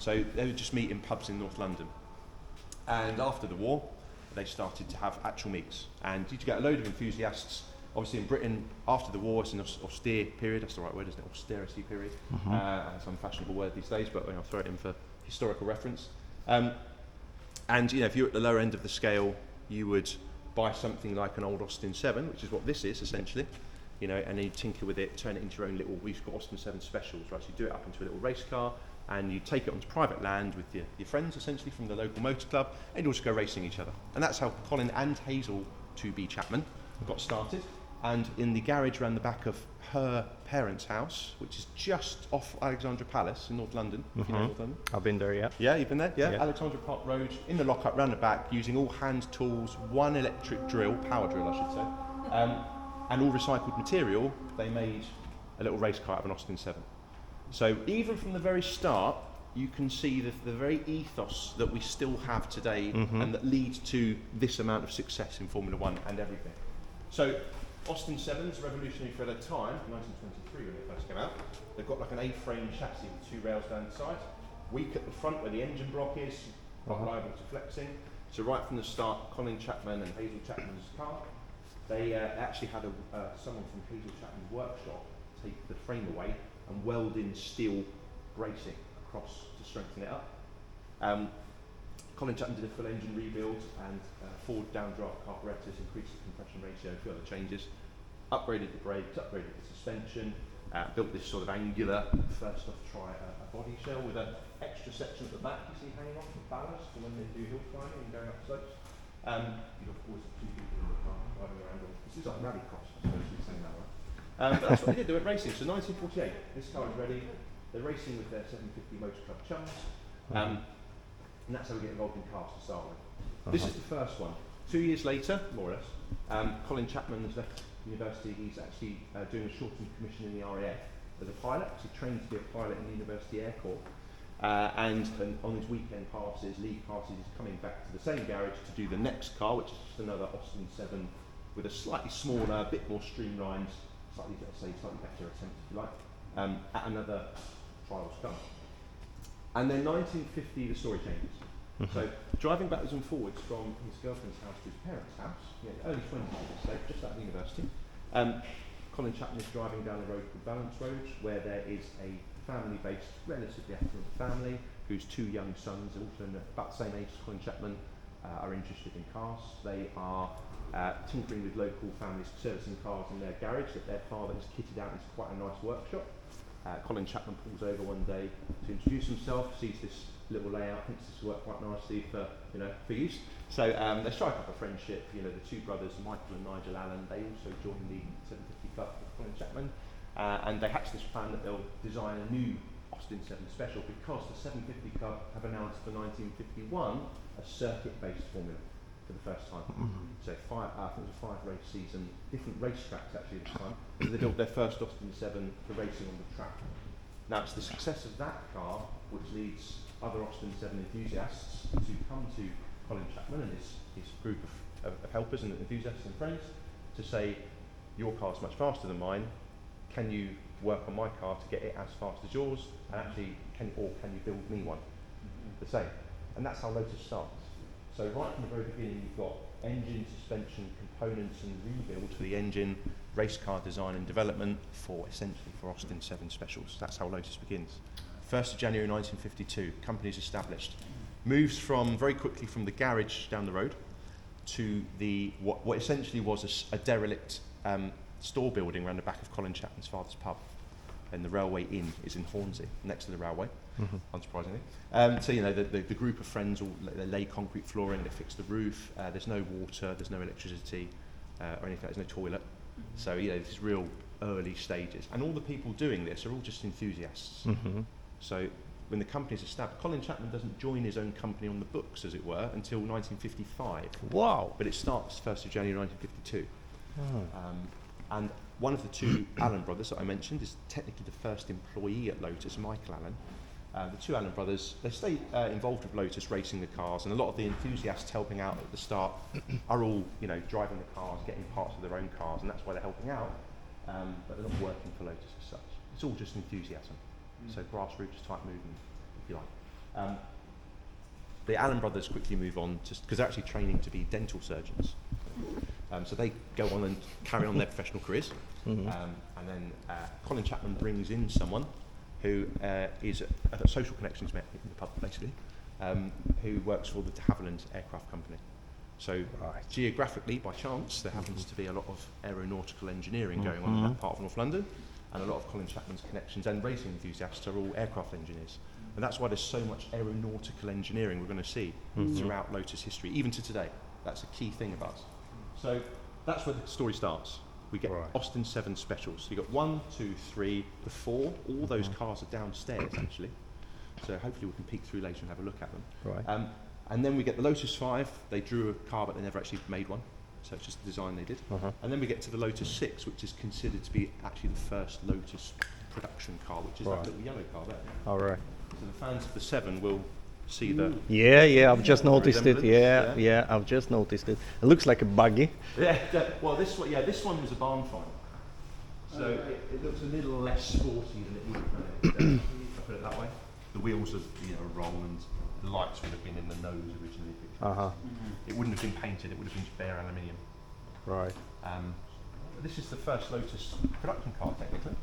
So they would just meet in pubs in North London. And after the war, they started to have actual meets. And you get a load of enthusiasts. Obviously in Britain, after the war, it's an austere period. That's the right word, isn't it? Austerity period. It's an unfashionable word these days, but I'll throw it in for historical reference. And if you're at the lower end of the scale, you would buy something like an old Austin 7, which is what this is essentially, and then you tinker with it, turn it into your own little, we've got Austin 7 specials, right? So you do it up into a little race car, and you take it onto private land with your friends, essentially, from the local motor club, and you also go racing each other. And that's how Colin and Hazel, to be Chapman, got started. And in the garage around the back of her parents' house, which is just off Alexandra Palace in North London, if you know North London. I've been there, yeah. Yeah, you've been there? Yeah. Alexandra Park Road, in the lockup round the back, using all hand tools, one electric drill, power drill I should say, and all recycled material. They made a little race car out of an Austin 7. So even from the very start, you can see the very ethos that we still have today and that leads to this amount of success in Formula One and everything. So Austin 7s, revolutionary for their time, 1923 when they first came out. They've got like an A-frame chassis with two rails down the side, weak at the front where the engine block is, not liable to flexing. So right from the start, Colin Chapman and Hazel Chapman's car, they actually had someone from Hazel Chapman's workshop take the frame away and weld in steel bracing across to strengthen it up. Colin Chapman did a full engine rebuild and Ford downdraft carburetors, increased the compression ratio, a few other changes, upgraded the brakes, upgraded the suspension, built this sort of angular, first off try a body shell with an extra section at the back you see hanging off for ballast for when they do hill climbing and going up slopes. You've of course got two people in the car driving around. This is like rallycross, I suppose you'd say that, right? But that's what they did, they went racing. So 1948, this car is ready, they're racing with their 750 Motor Club chums. And that's how we get involved in cars to start with. This is the first one. 2 years later, more or less, Colin Chapman has left university. He's actually doing a shortened commission in the RAF as a pilot. He trained to be a pilot in the University Air Corps. And on his weekend passes, league passes, he's coming back to the same garage to do the next car, which is just another Austin 7 with a slightly smaller, a bit more streamlined, slightly better attempt, if you like, at another trials car. And then 1950, the story changes. So driving backwards and forwards from his girlfriend's house to his parents' house, early 20s I would say, just out of university, Colin Chapman is driving down a road called Balance Road, where there is a family-based, relatively affluent family whose two young sons, also about the same age as Colin Chapman, are interested in cars. They are tinkering with local families, servicing cars in their garage that their father has kitted out into quite a nice workshop. Colin Chapman pulls over one day to introduce himself, sees this little layout, thinks this will work quite nicely for use. So they strike up a friendship. The two brothers, Michael and Nigel Allen, they also join the 750 Club with Colin Chapman, and they hatch this plan that they'll design a new Austin 7 special because the 750 Club have announced for 1951 a circuit-based formula for the first time. So I think it was a 5-race season, different racetracks actually this time. So they built their first Austin 7 for racing on the track. Now it's the success of that car which leads other Austin 7 enthusiasts to come to Colin Chapman and his group of helpers and enthusiasts and friends to say, your car's much faster than mine, can you work on my car to get it as fast as yours, and actually can you build me one the same? And that's how Lotus starts. So right from the very beginning you've got engine, suspension, components and rebuild for the engine, race car design and development for essentially for Austin 7 specials. That's how Lotus begins. 1st of January 1952, company's established. Moves from very quickly from the garage down the road to the what essentially was a derelict store building around the back of Colin Chapman's father's pub. And the Railway Inn is in Hornsey, next to the railway, unsurprisingly. So the group of friends they lay concrete flooring, they fix the roof. There's no water, there's no electricity or anything. There's no toilet. So these real early stages, and all the people doing this are all just enthusiasts. So when the company's established, Colin Chapman doesn't join his own company on the books, as it were, until 1955. Wow! But it starts 1st of January 1952. And one of the two Allen brothers that I mentioned is technically the first employee at Lotus, Michael Allen. The two Allen brothers, they stay involved with Lotus, racing the cars, and a lot of the enthusiasts helping out at the start are all, driving the cars, getting parts of their own cars, and that's why they're helping out. But they're not working for Lotus as such. It's all just enthusiasm. So grassroots type movement, if you like. The Allen brothers quickly move on because they're actually training to be dental surgeons. So they go on and carry on their professional careers. And then Colin Chapman brings in someone who is a social connection he's met in the pub, basically, who works for the de Havilland Aircraft Company. So geographically, by chance, there happens to be a lot of aeronautical engineering going on in that part of North London, and a lot of Colin Chapman's connections and racing enthusiasts are all aircraft engineers. And that's why there's so much aeronautical engineering we're going to see throughout Lotus history, even to today. That's a key thing about us. So that's where the story starts. We get Austin 7 specials. So you've got 1, 2, 3, the 4. All those cars are downstairs, actually. So hopefully we can peek through later and have a look at them. And then we get the Lotus 5. They drew a car, but they never actually made one. So it's just the design they did. And then we get to the Lotus 6, which is considered to be actually the first Lotus production car, which is that little yellow car there. All right. So the fans of the 7 will see the... Yeah, I've just noticed it. Yeah, I've just noticed it. It looks like a buggy. Well, this one was a barn find. So it looks a little less sporty than it would have been, if I put it that way. The wheels are roll, and the lights would have been in the nose originally. It wouldn't have been painted, it would have been bare aluminium. Right. This is the first Lotus production car, technically.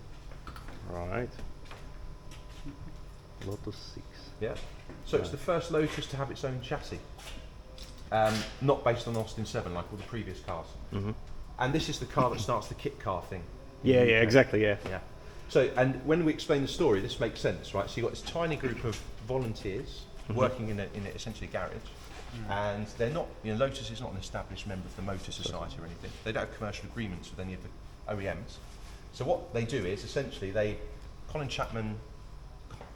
Right. Lotus 6. Yeah. So it's the first Lotus to have its own chassis. Not based on Austin 7 like all the previous cars. And this is the car that starts the kit car thing. Yeah, exactly, yeah. So, and when we explain the story, this makes sense, right? So you've got this tiny group of volunteers working in essentially a garage. And they're not, Lotus is not an established member of the Motor Society or anything. They don't have commercial agreements with any of the OEMs. So what they do is essentially Colin Chapman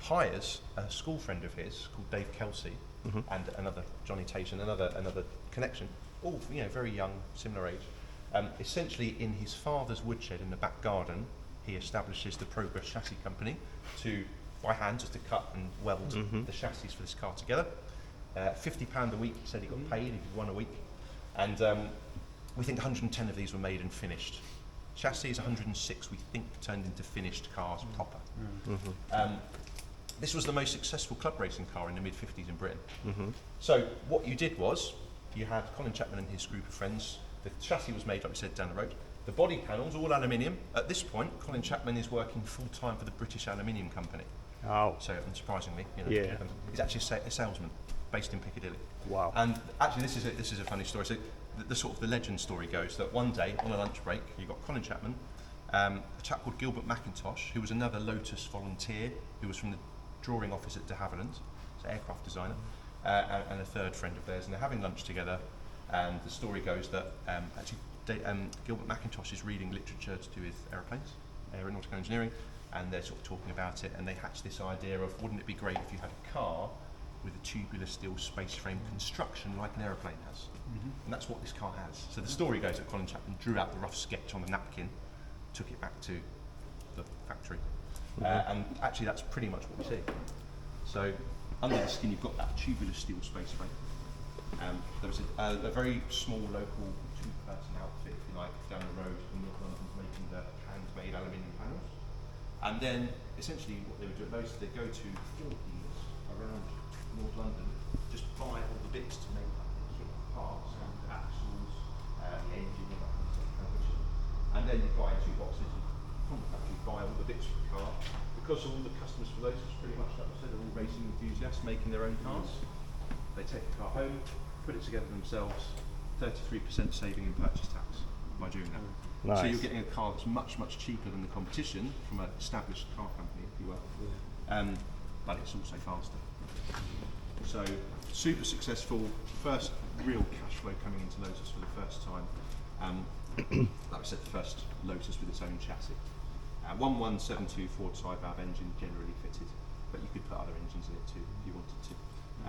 hires a school friend of his called Dave Kelsey and another Johnny Tate and another connection, all very young, similar age. Essentially, in his father's woodshed in the back garden, he establishes the Progress Chassis Company by hand, just to cut and weld the chassis for this car together. £50 a week, he said he got paid if he won a week. And we think 110 of these were made and finished. Chassis is 106, we think, turned into finished cars proper. This was the most successful club racing car in the mid-50s in Britain. So what you did was, you had Colin Chapman and his group of friends. The chassis was made, like we said, down the road. The body panels, all aluminium. At this point, Colin Chapman is working full-time for the British Aluminium Company. Oh. So, unsurprisingly, Yeah. he's actually a salesman based in Piccadilly. Wow. And actually, this is a funny story. So, the sort of the legend story goes that one day on a lunch break, you got Colin Chapman, a chap called Gilbert McIntosh, who was another Lotus volunteer, who was from the drawing office at de Havilland, so aircraft designer, and a third friend of theirs, and they're having lunch together. And the story goes that Gilbert McIntosh is reading literature to do with aeroplanes, aeronautical engineering, and they're sort of talking about it, and they hatch this idea of, wouldn't it be great if you had a car with a tubular steel space frame construction like an aeroplane has? And that's what this car has. So the story goes that Colin Chapman drew out the rough sketch on a napkin, took it back to the factory, and actually that's pretty much what we see. So under the skin you've got that tubular steel space frame. There was a very small local two-person outfit, if you like, down the road in North London making the handmade aluminium panels. And then essentially what they would do at Lotus, they'd go to Ford dealers around North London, just buy all the bits to make up the kit parts, axles, engine, and that kind of stuff, transmission. And then you buy 2 boxes from the factory, buy all the bits for the car. Because all the customers for Lotus, pretty much like I said, are all racing enthusiasts making their own cars. They take the car home, put it together themselves, 33% saving in purchase tax by doing that. Nice. So you're getting a car that's much, much cheaper than the competition from an established car company, if you will. But it's also faster. So super successful, first real cash flow coming into Lotus for the first time. Like I said, the first Lotus with its own chassis. 1172 Ford side valve engine generally fitted, but you could put other engines in it too if you wanted to.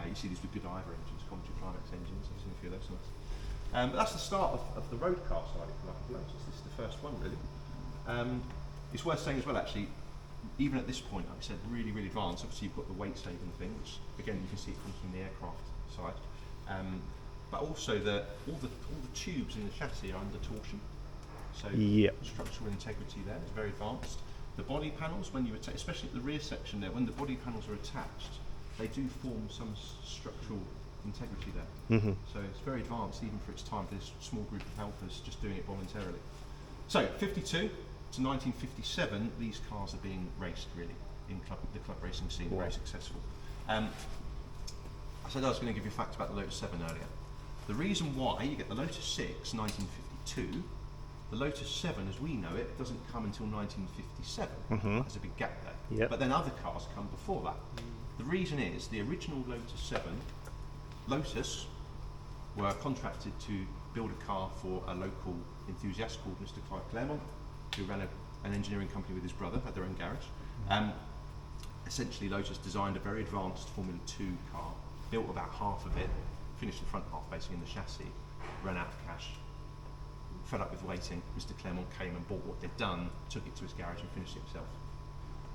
You see these with good Ivor engines, Coventry Climax engines, I've seen a few of those ones. But that's the start of the road car side, if you like, of Lotus. This is the first one, really. It's worth saying as well, actually, even at this point, like I said, really, really advanced. Obviously, you've got the weight saving thing, which again you can see it comes from the aircraft side. But also all the tubes in the chassis are under torsion. So structural integrity there is very advanced. The body panels, when you attach, especially at the rear section there, when the body panels are attached, they do form some structural integrity there. So it's very advanced even for its time for this small group of helpers just doing it voluntarily. So 52 to 1957, these cars are being raced really in the club racing scene, very successful. I said I was going to give you a fact about the Lotus 7 earlier. The reason why you get the Lotus 6, 1952, the Lotus 7 as we know it doesn't come until 1957. There's a big gap there. Yep. But then other cars come before that. The reason is the original Lotus 7, Lotus were contracted to build a car for a local enthusiast called Mr. Clive Claremont, who ran an engineering company with his brother, had their own garage. Essentially Lotus designed a very advanced Formula 2 car, built about half of it, finished the front half basically in the chassis, ran out of cash, fed up with waiting. Mr. Claremont came and bought what they'd done, took it to his garage and finished it himself.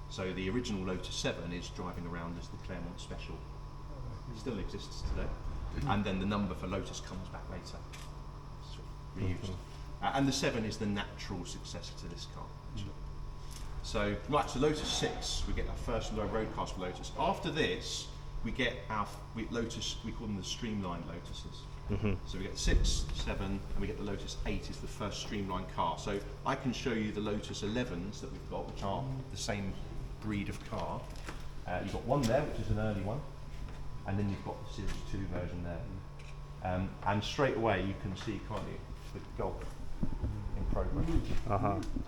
So the original Lotus 7 is driving around as the Claremont Special. It still exists today. And then the number for Lotus comes back later. Sort of reused. And the 7 is the natural successor to this car. So, right, so Lotus 6, we get our first road cars for Lotus. After this, we get our Lotus, we call them the streamlined Lotuses. So we get 6, 7, and we get the Lotus 8 is the first streamlined car. So I can show you the Lotus 11s that we've got, which are the same breed of car. You've got one there, which is an early one, and then you've got the Series 2 version there. And straight away you can see, can't you, the Golf in progress.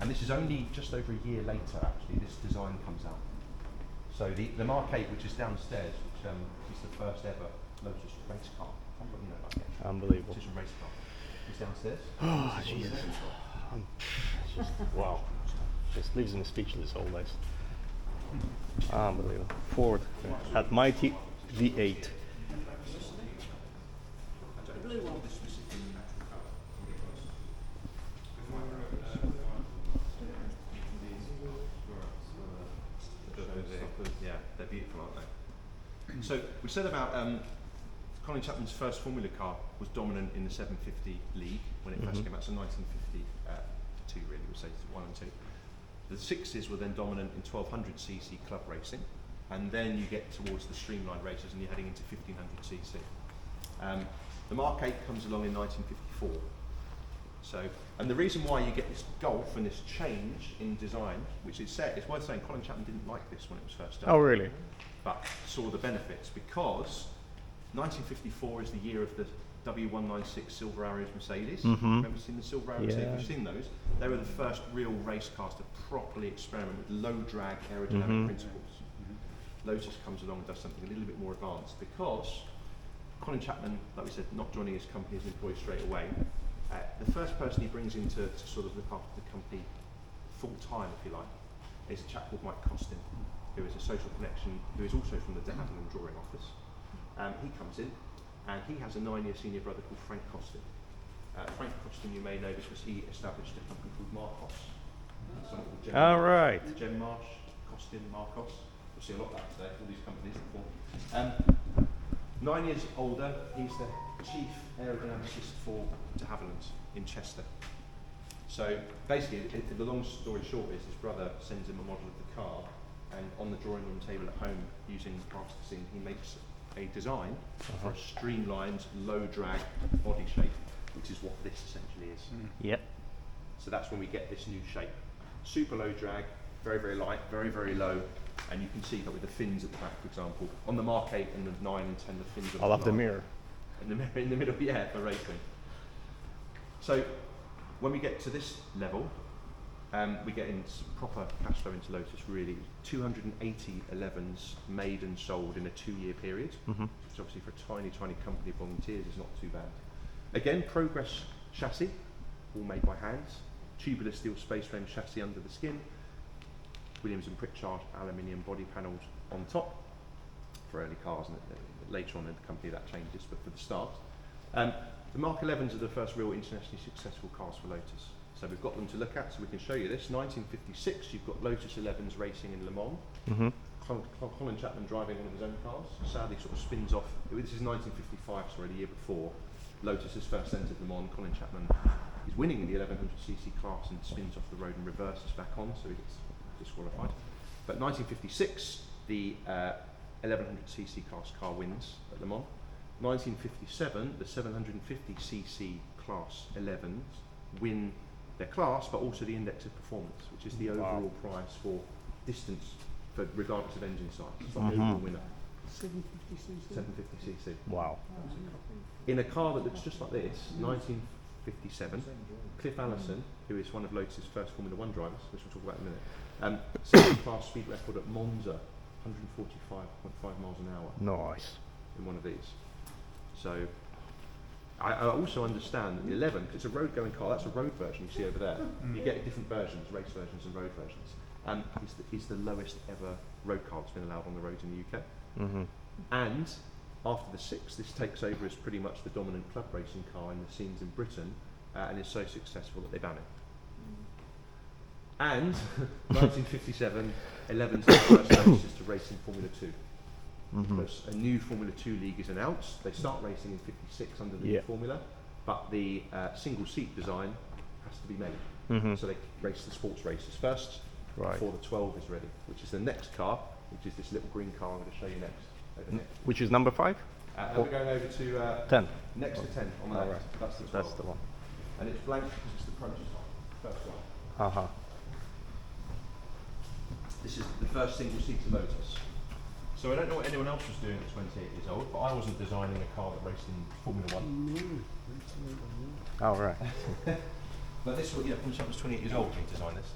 And this is only just over a year later, actually, this design comes out. So the Mark 8, which is downstairs, which is the first ever Lotus race car. You know, like Unbelievable. Lotus race car. It's downstairs. Oh, Jesus. Just, wow. Just leaves me speechless always. Unbelievable. Ford at mighty V8. The blue one. Yeah, they're beautiful, aren't they? So we said about Colin Chapman's first Formula car was dominant in the 750 league when it first came out, so 1952 really, we'll say 1 and 2. The 6s were then dominant in 1200cc club racing, and then you get towards the streamlined races and you're heading into 1500cc. The Mark 8 comes along in 1954. So, and the reason why you get this Golf and this change in design, which is said, it's worth saying Colin Chapman didn't like this when it was first done. Oh, really? But saw the benefits because 1954 is the year of the W196 Silver Arrows Mercedes. Remember seeing the Silver Arrows? Yeah. You've seen those. They were the first real race cars to properly experiment with low drag aerodynamic principles. Lotus comes along and does something a little bit more advanced because Colin Chapman, like we said, not joining his company as an employee straight away. The first person he brings in to sort of look after the company full time, if you like, is a chap called Mike Costin, who is a social connection, who is also from the De Havilland drawing office. He comes in and he has a 9-year senior brother called Frank Costin. Frank Costin, you may know because he established a company called Marcos. Someone called Jem Right. Jem Marsh, Costin, Marcos. We'll see a lot of that today, all these companies that form. 9 years older, he's the chief aerodynamicist for De Havilland in Chester. So basically, the long story short is his brother sends him a model of the car, and on the drawing room table at home, using plasticine, he makes a design for a streamlined, low drag body shape, which is what this essentially is. Yep. So that's when we get this new shape. Super low drag, very, very light, very, very low. And you can see that with the fins at the back, for example. On the Mark 8 and the 9 and 10, the fins are I love the mirror. in the mirror in the middle, yeah, for racing. So when we get to this level, we get in proper cash flow into Lotus, really. 280 11s made and sold in a 2-year period, which obviously for a tiny, tiny company of volunteers is not too bad. Again, Progress chassis, all made by hands. Tubular steel space frame chassis under the skin. Williams and Pritchard aluminium body panels on top for early cars, and later on in the company that changes, but for the start. The Mark 11s are the first real internationally successful cars for Lotus. So we've got them to look at, so we can show you this. 1956, you've got Lotus 11s racing in Le Mans. Colin Chapman driving one of his own cars. Sadly sort of spins off, this is 1955, sorry, the year before. Lotus has first entered Le Mans. Colin Chapman is winning in the 1100cc class and spins off the road and reverses back on, so he gets disqualified. But 1956, the 1100cc class car wins at Le Mans. 1957, the 750cc class 11s win their class, but also the index of performance, which is the overall prize for distance, for regardless of engine size. It's like the overall winner. 750cc. 750cc. Wow. In a car that looks just like this, 1957, Cliff Allison, who is one of Lotus's first Formula One drivers, which we'll talk about in a minute, set the class speed record at Monza, 145.5 miles an hour Nice. in one of these. So I also understand that the 11, because it's a road going car, that's a road version you see over there. You get different versions, race versions and road versions. Is the lowest ever road car that's been allowed on the roads in the UK. And after the 6, this takes over as pretty much the dominant club racing car in the scenes in Britain, and is so successful that they ban it. And 1957, 11's the first races to race in Formula 2. Because a new Formula 2 league is announced. They start racing in 56 under the new formula, but the single seat design has to be made. So they race the sports races first before the 12 is ready, which is the next car, which is this little green car I'm going to show you next. Over here. Which is number 5? And we're going over to 10. Next to 10 on the left. Right. That's the 12. That's the one. And it's blank because it's the prototype. First one. This is the first single seater Lotus. So I don't know what anyone else was doing at 28 years old, but I wasn't designing a car that raced in Formula 1. Oh, right. But this was, when I was 28 years old, we designed this.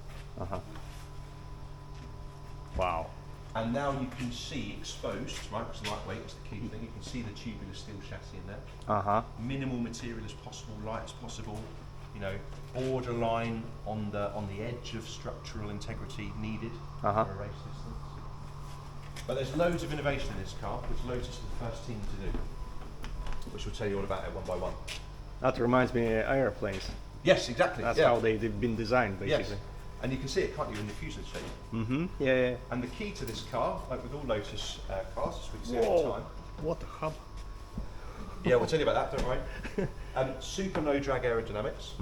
Wow. And now you can see exposed, right, because lightweight is the key thing, you can see the tubular steel chassis in there. Minimal material as possible, light as possible, borderline on the edge of structural integrity needed for a race distance. But there's loads of innovation in this car, which Lotus is the first team to do, which we'll tell you all about it one by one. That reminds me of airplanes. Yes, exactly. That's how they've been designed, basically. Yes. And you can see it, can't you, in the fuselage shape? Yeah. And the key to this car, like with all Lotus cars, as we can see over time. What a hub. Yeah, we'll tell you about that, don't worry. Super low drag aerodynamics.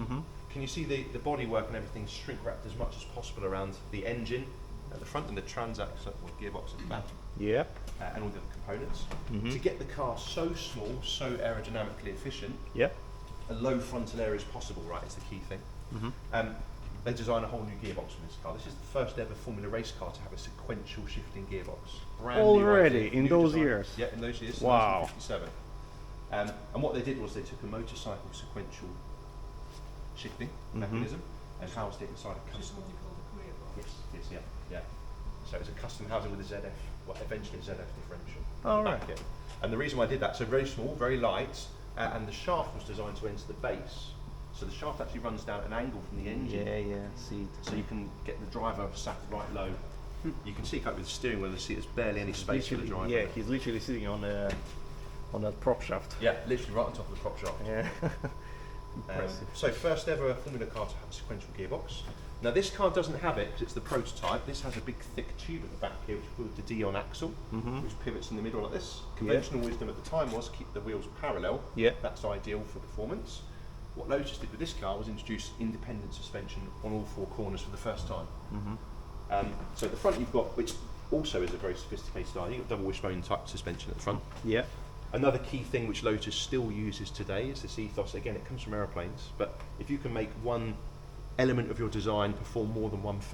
Can you see the bodywork and everything shrink wrapped as much as possible around the engine at the front and the transaxle or gearbox at the back? Yeah. And all the other components. To get the car so small, so aerodynamically efficient, Yeah. a low frontal area as possible, right, is the key thing. They designed a whole new gearbox for this car. This is the first ever Formula race car to have a sequential shifting gearbox. Brand Already, new in those years? Yeah, in those years, Wow. 1957. And what they did was they took a motorcycle sequential shifting mechanism and housed it inside a custom. Yeah. So it's a custom housing with a ZF, eventually a ZF differential. Oh, right. And the reason why I did that, so very small, very light, and the shaft was designed to enter the base. So the shaft actually runs down at an angle from the engine. Yeah. See. So you can get the driver sat right low. You can see with the steering wheel, the seat, there's barely any space for the driver. Yeah, he's literally sitting on that prop shaft. Yeah, literally right on top of the prop shaft. Yeah. Impressive. So first ever Formula car to have a sequential gearbox. Now this car doesn't have it because it's the prototype. This has a big thick tube at the back here which is called the Dion axle, which pivots in the middle like this. Conventional wisdom at the time was keep the wheels parallel. Yeah. That's ideal for performance. What Lotus did with this car was introduce independent suspension on all 4 corners for the first time. So at the front you've got, which also is a very sophisticated idea, you've got double wishbone type suspension at the front. Yeah. Another key thing which Lotus still uses today is this ethos. Again, it comes from aeroplanes, but if you can make one element of your design perform more than one function,